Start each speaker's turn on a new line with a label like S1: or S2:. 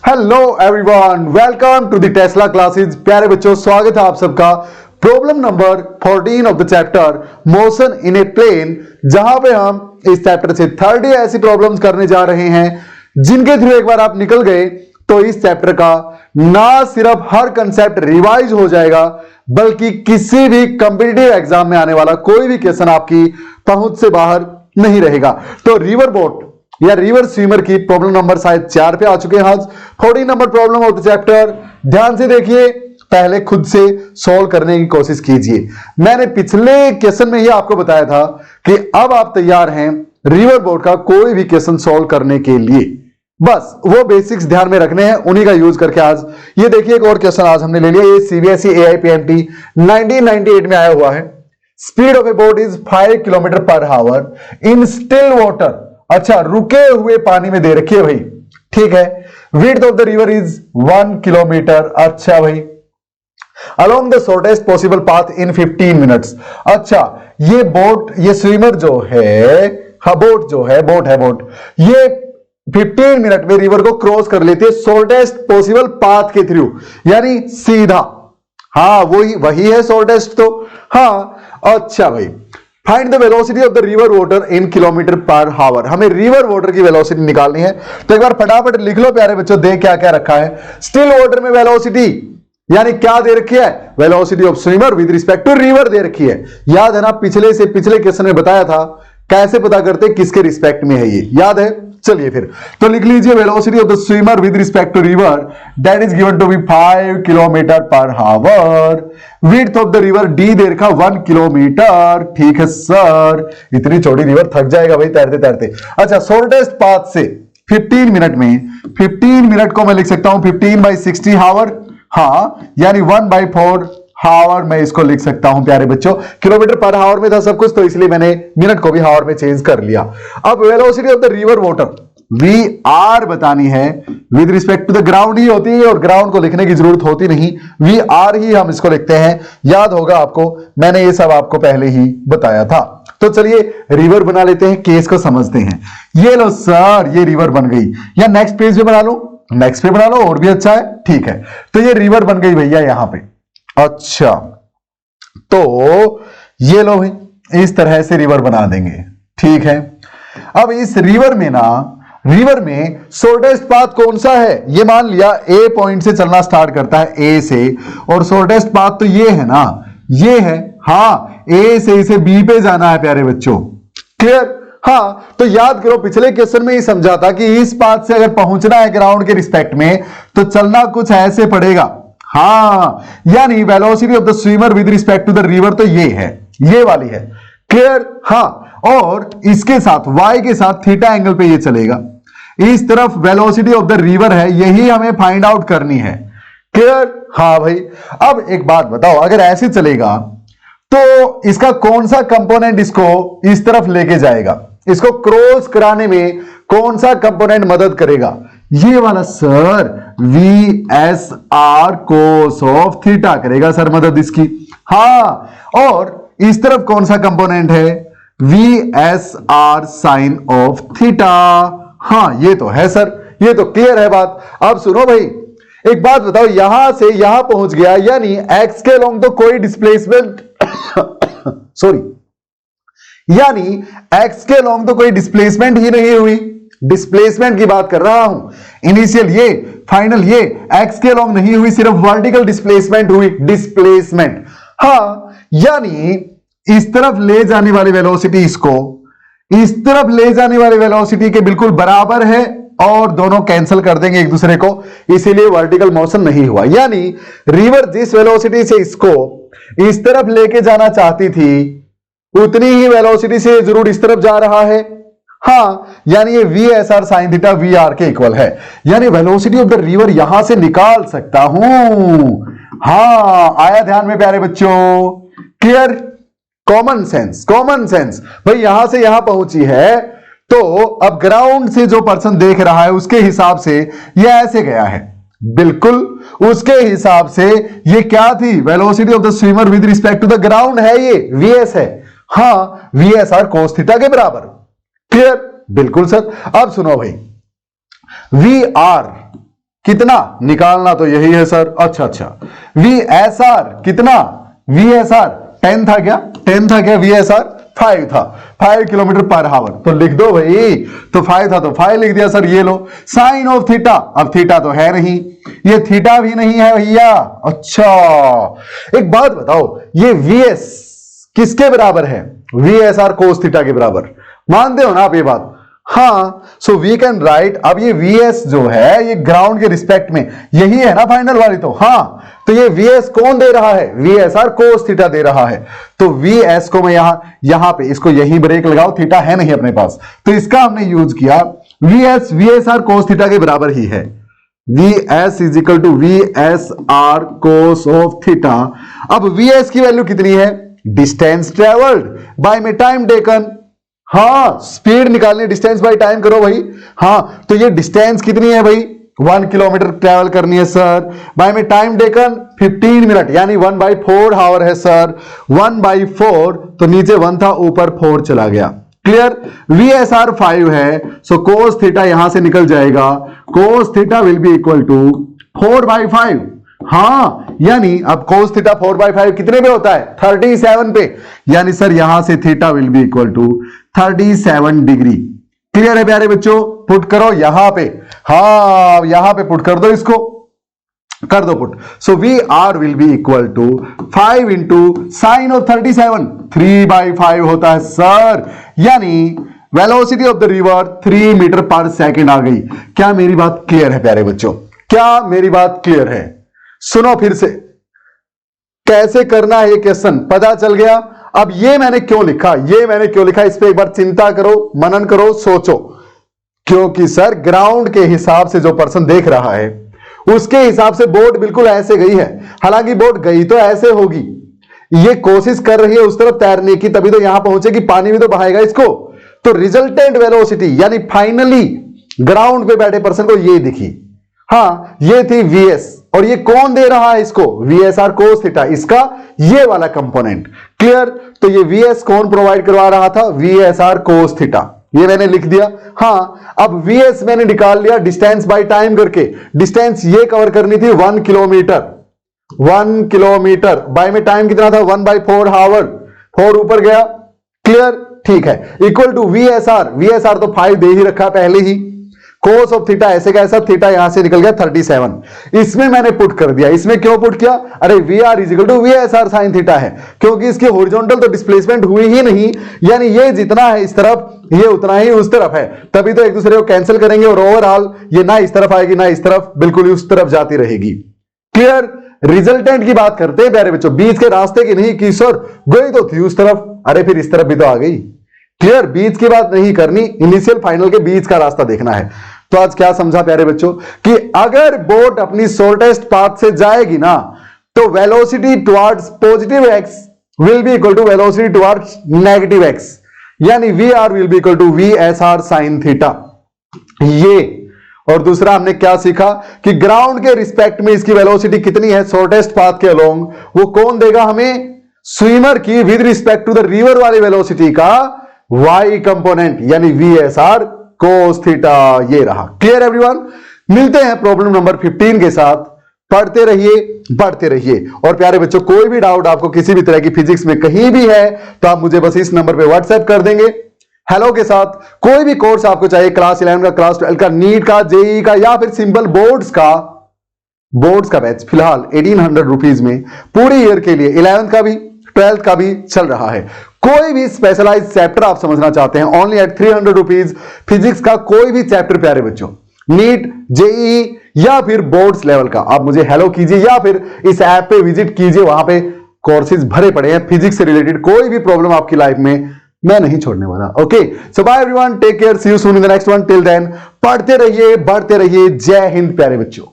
S1: Hello everyone, welcome to the Tesla classes. प्यारे बच्चों, स्वागत है आप सबका problem number 14 of the chapter motion in a plane, जहां पे हम इस चैप्टर से 30 ऐसी प्रॉब्लम्स करने जा रहे हैं जिनके थ्रू एक बार आप निकल गए तो इस चैप्टर का ना सिर्फ हर कंसेप्ट रिवाइज हो जाएगा, बल्कि किसी भी कॉम्पिटिटिव एग्जाम में आने वाला कोई भी क्वेश्चन आपकी पहुंच से बाहर नहीं रहेगा। तो रिवर बोट या रिवर स्विमर की प्रॉब्लम नंबर शायद 4 पे आ चुके हैं। आज 14 number problem of the chapter. ध्यान से देखिए, पहले खुद से सॉल्व करने की कोशिश कीजिए। मैंने पिछले क्वेश्चन में ही आपको बताया था कि अब आप तैयार हैं रिवर बोट का कोई भी क्वेश्चन सॉल्व करने के लिए। बस वो बेसिक्स ध्यान में रखने हैं, उन्हीं का यूज करके आज ये देखिए एक और क्वेश्चन आज हमने ले लिया। ये सीबीएसई एआईपीएमटी 1998 में आया हुआ है। Speed of A boat is 5 kilometre per our in still water. अच्छा, रुके हुए पानी में दे रखी है भाई, ठीक है। Width of the river is 1 kilometre. अच्छा भाई, along the shortest possible path in 15 minutes. अच्छा, ये बोट, ये स्विमर जो है, हाँ बोट जो है, बोट ये 15 मिनट में रिवर को क्रॉस कर लेती है शॉर्टेस्ट पॉसिबल पाथ के थ्रू, यानी सीधा। हाँ, वही है शॉर्टेस्ट तो। हाँ, अच्छा भाई, find the velocity of the river water in kilometre per our. हमें रिवर वाटर की वेलोसिटी निकालनी है, तो एक बार फटाफट लिख लो प्यारे बच्चों, देख क्या क्या रखा है। स्टिल वाटर में वेलोसिटी यानी क्या दे रखी है, velocity of swimmer with respect to river दे रखी है। याद है ना, पिछले क्वेश्चन में बताया था कैसे पता करते किसके रिस्पेक्ट में है, ये याद है। चलिए फिर तो लिख लीजिए, velocity of the swimmer with respect to river that is given to be 5 kilometre per hour. Width of the river d दे रखा 1 किलोमीटर। ठीक है सर, इतनी छोटी रिवर थक जाएगा भाई तैरते तैरते। अच्छा, शॉर्टेस्ट पाथ से 15 मिनट में, 15 मिनट को मैं लिख सकता हूं 15/60 आवर। हाँ, यानी 1/4 हावर मैं इसको लिख सकता हूं प्यारे बच्चों। किलोमीटर पर हावर में था सब कुछ, तो इसलिए मैंने मिनट को भी हावर में चेंज कर लिया। अब velocity of the river water we are बतानी है, with respect to the ground ही होती है, और ग्राउंड को लिखने की जरूरत होती नहीं, वी आर ही हम इसको लिखते हैं। याद होगा आपको, मैंने ये सब आपको पहले ही बताया था। तो चलिए रिवर बना लेते हैं, केस को समझते हैं। ये लो सर, ये रिवर बन गई। या नेक्स्ट पेज पे बना लो, नेक्स्ट पे बना लो और भी अच्छा है, ठीक है। तो ये रिवर बन गई भैया यहां पे। अच्छा, तो ये लो भाई, इस तरह से रिवर बना देंगे, ठीक है। अब इस रिवर में ना, रिवर में शॉर्टेस्ट पाथ कौन सा है, ये मान लिया ए पॉइंट से चलना स्टार्ट करता है, ए से, और शॉर्टेस्ट पाथ तो ये है ना, ये है। हाँ, ए से इसे बी पे जाना है प्यारे बच्चों, क्लियर। हाँ, तो याद करो पिछले क्वेश्चन में ही समझा था कि इस पाथ से अगर पहुंचना है ग्राउंड के रिस्पेक्ट में तो चलना कुछ ऐसे पड़ेगा। हाँ, यानी velocity of the swimmer with respect to the river तो ये है, ये वाली है, क्लियर। हाँ, और इसके साथ y के साथ थीटा एंगल पे ये चलेगा। इस तरफ वेलोसिटी ऑफ द रिवर है, यही हमें फाइंड आउट करनी है, क्लियर। हाँ भाई, अब एक बात बताओ, अगर ऐसे चलेगा तो इसका कौन सा कंपोनेंट इसको इस तरफ लेके जाएगा, इसको क्रॉस कराने में कौन सा कंपोनेंट मदद करेगा, ये वाला sir, we S R cos of theta करेगा सर मदद इसकी। हाँ, और इस तरफ कौन सा कंपोनेंट है, V S R sine of theta. हाँ, ये तो है सर, ये तो क्लियर है बात। अब सुनो भाई, एक बात बताओ, यहां से यहां पहुंच गया, यानी एक्स के लॉन्ग तो कोई डिस्प्लेसमेंट सॉरी, यानी एक्स के लॉन्ग तो कोई डिस्प्लेसमेंट ही नहीं हुई। डिस्प्लेसमेंट की बात कर रहा हूं, इनिशियल ये, फाइनल ये, एक्स के लॉन्ग नहीं हुई, सिर्फ वर्टिकल डिस्प्लेसमेंट हुई, डिस्प्लेसमेंट। हाँ, यानी इस तरफ ले जाने वाली वेलोसिटी इसको इस तरफ ले जाने वाली वेलोसिटी के बिल्कुल बराबर है, और दोनों कैंसिल कर देंगे एक दूसरे को, इसीलिए वर्टिकल मोशन नहीं हुआ। यानी रिवर जिस वेलोसिटी से इसको इस तरफ लेके जाना चाहती थी उतनी ही वेलोसिटी से जरूर इस तरफ जा रहा है। हाँ, यानी ये V S R sine theta V R के इक्वल है, यानी वेलोसिटी ऑफ द रिवर यहां से निकाल सकता हूं। हाँ, आया ध्यान में प्यारे बच्चों, clear. Common sense, common sense भाई, यहां से यहां पहुंची है, तो अब ग्राउंड से जो पर्सन देख रहा है उसके हिसाब से ये ऐसे गया है, बिल्कुल उसके हिसाब से ये क्या थी, velocity of the swimmer with respect to the ground है, ये वी एस है। हाँ, V S R cos theta के बराबर, क्लियर, बिल्कुल सर। अब सुनो भाई, वी आर कितना निकालना तो यही है सर। अच्छा, VSR कितना, VSR 10 था क्या, 10 था क्या, VSR 5 था, 5 किलोमीटर पर आवर। तो लिख दो भाई, तो 5 था तो 5 लिख दिया सर। ये लो साइन ऑफ थीटा, अब थीटा तो है नहीं, ये थीटा भी नहीं है भैया। अच्छा एक बात बताओ, ये VS किसके बराबर है, VSR कोस थीटा के बराबर, मानते हो ना आप ये बात? हाँ, सो वी कैन राइट, अब ये VS जो है ये ग्राउंड के रिस्पेक्ट में यही है ना फाइनल वाली, तो हाँ, तो ये VS कौन दे रहा है, VSR कोस थीटा दे रहा है। तो VS को मैं यहां पे इसको यही ब्रेक लगाओ, थीटा है नहीं अपने पास, तो इसका हमने यूज किया VSR कोस थीटा के बराबर ही है। VS is equal to VSR cos of theta. अब VS की वैल्यू कितनी है, डिस्टेंस ट्रेवल्ड बाय में टाइम टेकन। हाँ, स्पीड निकालनी, डिस्टेंस बाय टाइम करो भाई। हाँ, तो ये डिस्टेंस कितनी है भाई, 1 किलोमीटर ट्रेवल करनी है सर, बाय में टाइम टेकन 15 मिनट, यानी 1/4 आवर है सर। 1/4 तो नीचे 1 था, ऊपर 4 चला गया। क्लियर, VSR 5 है, सो कोस थीटा यहां से निकल जाएगा, cos theta will be equal to 4/5। हाँ, यानी अब कोस थीटा 4/5 कितने पे होता है, 37 पे, यानी सर यहां से theta will be equal to 37 degree. Clear है प्यारे बच्चों, पुट करो यहां पे, हाँ यहां पे पुट कर दो, इसको कर दो put. So VR will be equal to 5 into sine of 37, 3/5 होता है सर, यानी velocity of the river 3 metre per second आ गई। क्या मेरी बात क्लियर है प्यारे बच्चों, क्या मेरी बात क्लियर है? सुनो फिर से, कैसे करना है ये क्वेश्चन पता चल गया। अब ये मैंने क्यों लिखा, इस पे एक बार चिंता करो, मनन करो, सोचो। क्योंकि सर ग्राउंड के हिसाब से जो पर्सन देख रहा है उसके हिसाब से बोट बिल्कुल ऐसे गई है, हालांकि बोट गई तो ऐसे होगी, ये कोशिश कर रही है उस तरफ तैरने की, तभी तो यहां पहुंचेगी, पानी भी तो बहाएगा इसको। तो रिजल्टेंट वेलोसिटी यानी फाइनली ग्राउंड पे बैठे पर्सन को ये दिखी, हाँ ये थी VS, और ये कौन दे रहा है इसको, VSR कोस थीटा, इसका ये वाला कंपोनेंट। क्लियर, तो ये VS कौन प्रोवाइड करवा रहा था, VSR कोस थीटा, ये मैंने लिख दिया। हाँ, अब VS मैंने निकाल लिया डिस्टेंस बाय टाइम करके, डिस्टेंस ये कवर करनी थी 1 किलोमीटर, 1 किलोमीटर बाय में टाइम कितना था, 1/4 आवर, 4 ऊपर गया। क्लियर, ठीक है, इक्वल टू VSR तो 5 दे ही रखा पहले ही, कोस ऑफ थीटा ऐसे का ऐसा, थीटा यहां से निकल गया 37, इसमें मैंने पुट कर दिया। इसमें क्यों पुट किया, अरे VR is equal to VSR sine theta है, क्योंकि इसकी हॉरिजॉन्टल तो डिस्प्लेसमेंट हुई ही नहीं, यानी ये जितना है इस तरफ, ये उतना ही उस तरफ है, तभी तो एक दूसरे को कैंसिल करेंगे, और ओवरऑल ये ना इस तरफ आएगी ना इस तरफ, बिल्कुल उस तरफ जाती रहेगी। क्लियर, रिजल्टेंट की बात करते हैं प्यारे बच्चों, बीच के रास्ते की नहीं की सर, गई तो थी उस तरफ, अरे फिर इस तरफ भी तो आ गई। क्लियर, बीच की बात नहीं करनी, इनिशियल फाइनल के बीच का रास्ता देखना है। तो आज क्या समझा प्यारे बच्चों कि अगर बोट अपनी शॉर्टेस्ट पाथ से जाएगी ना, तो velocity towards positive x will be equal to velocity towards negative x, यानी VR will be equal to VSR sine theta. ये और दूसरा हमने क्या सीखा कि ग्राउंड के रिस्पेक्ट में इसकी वेलोसिटी कितनी है शॉर्टेस्ट पाथ के अलोंग, वो कौन देगा हमें, स्विमर की with respect to the river वाली वेलोसिटी का y कंपोनेंट, यानी VSR कोस थीटा, ये रहा। क्लियर एवरीवन, मिलते हैं प्रॉब्लम नंबर 15 के साथ, पढ़ते रहिए बढ़ते रहिए। और प्यारे बच्चों, कोई भी डाउट आपको किसी भी तरह की फिजिक्स में कहीं भी है तो आप मुझे बस इस नंबर पे व्हाट्सएप कर देंगे हेलो के साथ। कोई भी कोर्स आपको चाहिए, क्लास 11 का, क्लास 12 का, नीट का, जेई का, या फिर सिंपल बोर्ड्स का बैच फिलहाल 1800 रुपीज में पूरे ईयर के लिए 11th का भी 12th का भी चल रहा है। कोई भी स्पेशलाइज्ड चैप्टर आप समझना चाहते हैं, ओनली एट 300 रुपीज, फिजिक्स का कोई भी चैप्टर प्यारे बच्चों, नीट, जेई या फिर बोर्ड्स लेवल का, आप मुझे हेलो कीजिए या फिर इस ऐप पे विजिट कीजिए, वहां पे कोर्सेज भरे पड़े हैं फिजिक्स से रिलेटेड। कोई भी प्रॉब्लम आपकी लाइफ में मैं नहीं छोड़ने वाला। Okay, so bye everyone, take care, see you soon in the next one, till then पढ़ते रहिए बढ़ते रहिए। जय हिंद प्यारे बच्चों।